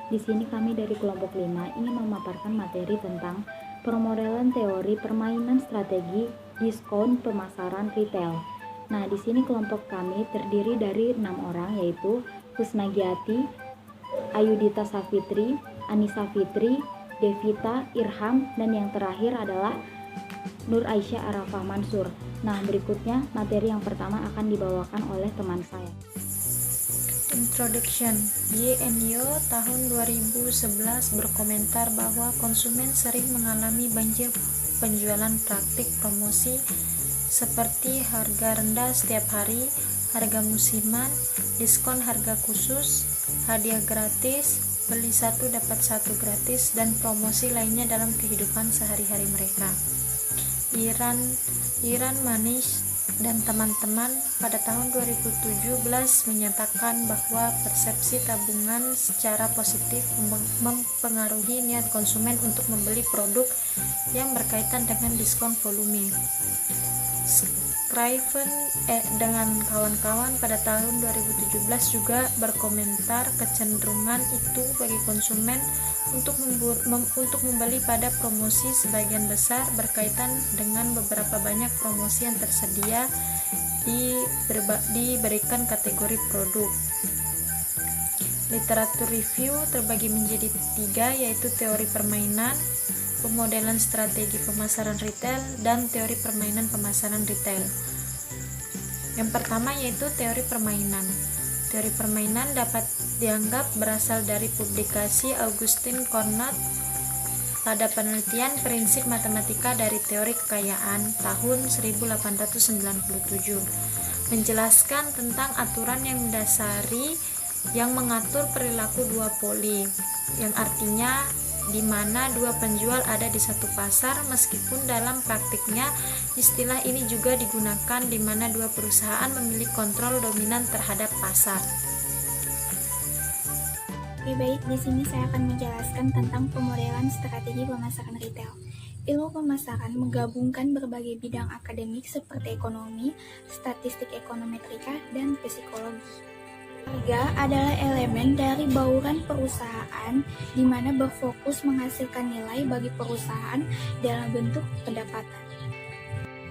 Di sini kami dari kelompok 5 ingin memaparkan materi tentang permodelan teori permainan strategi diskon pemasaran retail. Nah, di sini kelompok kami terdiri dari 6 orang, yaitu Husnagiati, Ayudita Safitri, Anissa Fitri, Devita, Irham, dan yang terakhir adalah Nur Aisyah Arafah Mansur. Nah, berikutnya materi yang pertama akan dibawakan oleh teman saya. Introduction. YNYO tahun 2011 berkomentar bahwa konsumen sering mengalami banjir penjualan praktik promosi seperti harga rendah setiap hari, harga musiman, diskon harga khusus, hadiah gratis, beli satu dapat satu gratis, dan promosi lainnya dalam kehidupan sehari-hari mereka. Iran Manish dan teman-teman pada tahun 2017 menyatakan bahwa persepsi tabungan secara positif mempengaruhi niat konsumen untuk membeli produk yang berkaitan dengan diskon volume. Scriven dengan kawan-kawan pada tahun 2017 juga berkomentar kecenderungan itu bagi konsumen untuk membeli pada promosi sebagian besar berkaitan dengan beberapa banyak promosi yang tersedia diberikan kategori produk. Literatur review terbagi menjadi 3, yaitu teori permainan, pemodelan strategi pemasaran retail, dan teori permainan pemasaran retail. Yang pertama yaitu teori permainan. Teori permainan dapat dianggap berasal dari publikasi Augustin Cornat pada penelitian prinsip matematika dari teori kekayaan tahun 1897, menjelaskan tentang aturan yang mendasari yang mengatur perilaku duopoli, yang artinya di mana dua penjual ada di satu pasar, meskipun dalam praktiknya istilah ini juga digunakan di mana dua perusahaan memiliki kontrol dominan terhadap pasar. Oke, baik, di sini saya akan menjelaskan tentang pemodelan strategi pemasaran retail. Ilmu pemasaran menggabungkan berbagai bidang akademik seperti ekonomi, statistik ekonometrika, dan psikologi. Harga adalah elemen dari bauran perusahaan di mana berfokus menghasilkan nilai bagi perusahaan dalam bentuk pendapatan.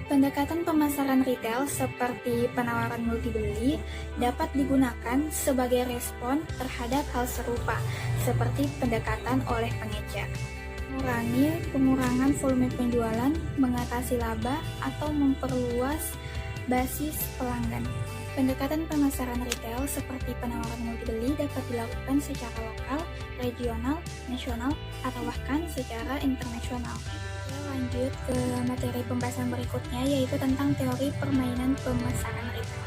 Pendekatan pemasaran retail seperti penawaran multibeli dapat digunakan sebagai respon terhadap hal serupa seperti pendekatan oleh pengecer. Mengurangi pengurangan volume penjualan, mengatasi laba, atau memperluas basis pelanggan. Pendekatan pemasaran retail seperti penawaran multibeli dapat dilakukan secara lokal, regional, nasional, atau bahkan secara internasional. Lanjut ke materi pembahasan berikutnya, yaitu tentang teori permainan pemasaran retail.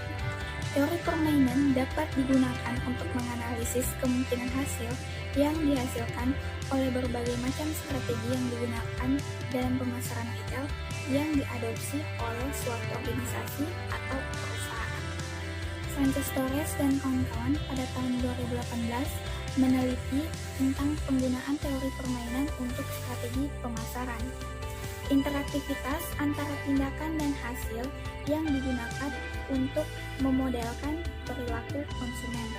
Teori permainan dapat digunakan untuk menganalisis kemungkinan hasil yang dihasilkan oleh berbagai macam strategi yang digunakan dalam pemasaran retail yang diadopsi oleh suatu organisasi atau perusahaan. Sanchez Torres dan kawan-kawan pada tahun 2018 meneliti tentang penggunaan teori permainan untuk strategi pemasaran. Interaktivitas antara tindakan dan hasil yang digunakan untuk memodelkan perilaku konsumen.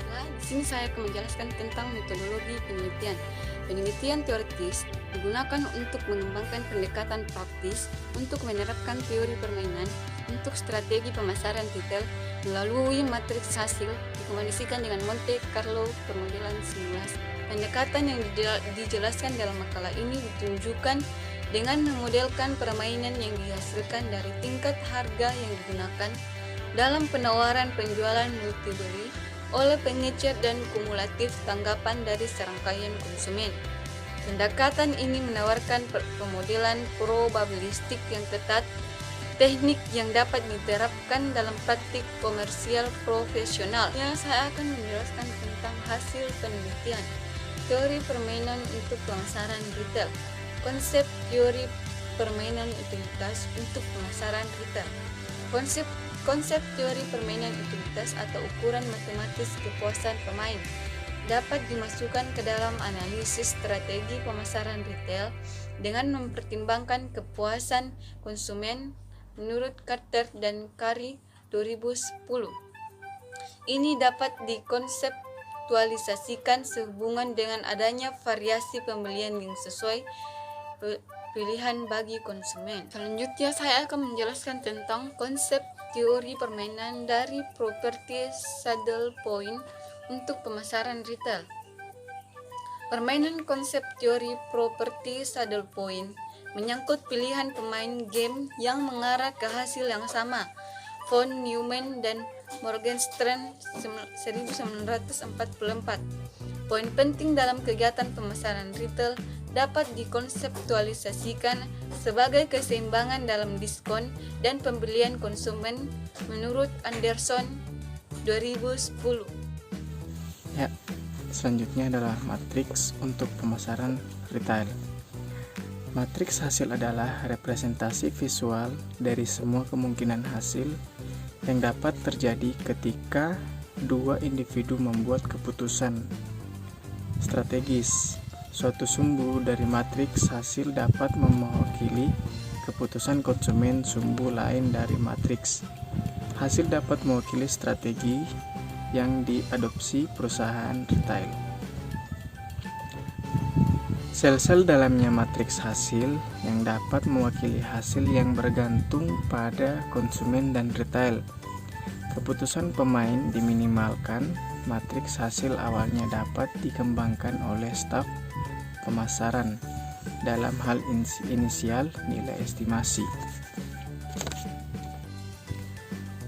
Nah, di sini saya akan menjelaskan tentang metodologi penelitian. Penelitian teoritis digunakan untuk mengembangkan pendekatan praktis untuk menerapkan teori permainan untuk strategi pemasaran retail melalui matriks hasil dikombinasikan dengan Monte Carlo permodelan simulasi. Pendekatan yang dijelaskan dalam makalah ini ditunjukkan dengan memodelkan permainan yang dihasilkan dari tingkat harga yang digunakan dalam penawaran penjualan multibeli oleh pengecer dan kumulatif tanggapan dari serangkaian konsumen. Pendekatan ini menawarkan pemodelan probabilistik yang ketat, teknik yang dapat diterapkan dalam praktik komersial profesional. Saya akan menjelaskan tentang hasil penelitian teori permainan untuk pemasaran retail. Konsep teori permainan utilitas untuk pemasaran retail. Konsep teori permainan utilitas atau ukuran matematis kepuasan pemain dapat dimasukkan ke dalam analisis strategi pemasaran retail dengan mempertimbangkan kepuasan konsumen menurut Carter dan Curry 2010. Ini dapat dikonseptualisasikan konseptualisasikan sehubungan dengan adanya variasi pembelian yang sesuai pilihan bagi konsumen. Selanjutnya saya akan menjelaskan tentang konsep teori permainan dari properti saddle point untuk pemasaran retail. Permainan konsep teori properti saddle point menyangkut pilihan pemain game yang mengarah ke hasil yang sama. Von Neumann dan Morgenstern 1944. Poin penting dalam kegiatan pemasaran retail dapat dikonseptualisasikan sebagai keseimbangan dalam diskon dan pembelian konsumen menurut Anderson 2010. Ya, selanjutnya adalah matriks untuk pemasaran retail. Matriks hasil adalah representasi visual dari semua kemungkinan hasil yang dapat terjadi ketika dua individu membuat keputusan strategis. Suatu sumbu dari matriks hasil dapat mewakili keputusan konsumen sumbu lain dari matriks. Hasil dapat mewakili strategi yang diadopsi perusahaan retail. Sel-sel dalamnya matriks hasil yang dapat mewakili hasil yang bergantung pada konsumen dan retail. Keputusan pemain diminimalkan. Matriks hasil awalnya dapat dikembangkan oleh staf pemasaran dalam hal inisial nilai estimasi.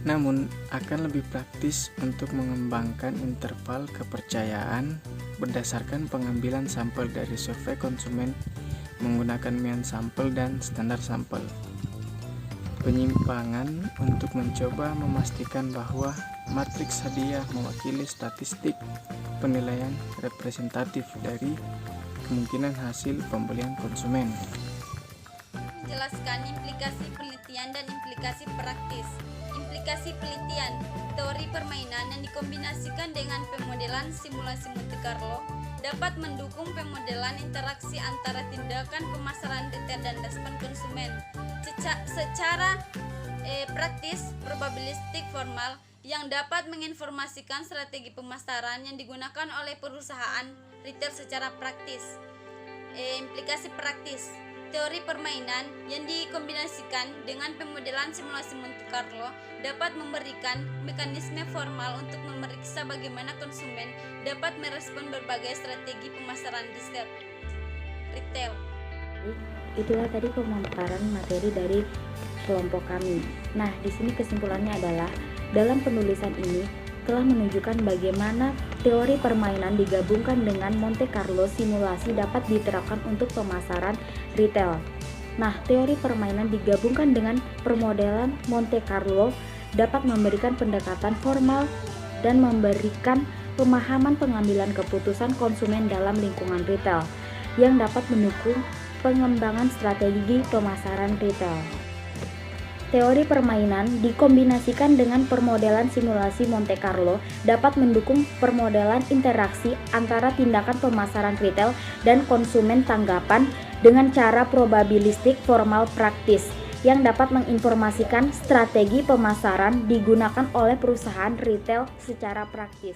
Namun, akan lebih praktis untuk mengembangkan interval kepercayaan berdasarkan pengambilan sampel dari survei konsumen menggunakan mean sampel dan standar sampel. Penyimpangan untuk mencoba memastikan bahwa matriks hadiah mewakili statistik penilaian representatif dari kemungkinan hasil pembelian konsumen. Menjelaskan implikasi penelitian dan implikasi praktis. Implikasi penelitian, teori permainan yang dikombinasikan dengan pemodelan simulasi Monte Carlo dapat mendukung pemodelan interaksi antara tindakan pemasaran retail dan respon konsumen. Secara praktis, probabilistik formal yang dapat menginformasikan strategi pemasaran yang digunakan oleh perusahaan retail secara praktis. Implikasi praktis, teori permainan yang dikombinasikan dengan pemodelan simulasi Monte Carlo dapat memberikan mekanisme formal untuk memeriksa bagaimana konsumen dapat merespon berbagai strategi pemasaran retail. Itulah tadi pemaparan materi dari kelompok kami. Nah, di sini kesimpulannya adalah dalam penulisan ini telah menunjukkan bagaimana teori permainan digabungkan dengan Monte Carlo simulasi dapat diterapkan untuk pemasaran retail. Nah, teori permainan digabungkan dengan permodelan Monte Carlo dapat memberikan pendekatan formal dan memberikan pemahaman pengambilan keputusan konsumen dalam lingkungan retail yang dapat mendukung pengembangan strategi pemasaran retail. Teori permainan dikombinasikan dengan permodelan simulasi Monte Carlo dapat mendukung permodelan interaksi antara tindakan pemasaran retail dan konsumen tanggapan dengan cara probabilistik formal praktis yang dapat menginformasikan strategi pemasaran digunakan oleh perusahaan retail secara praktis.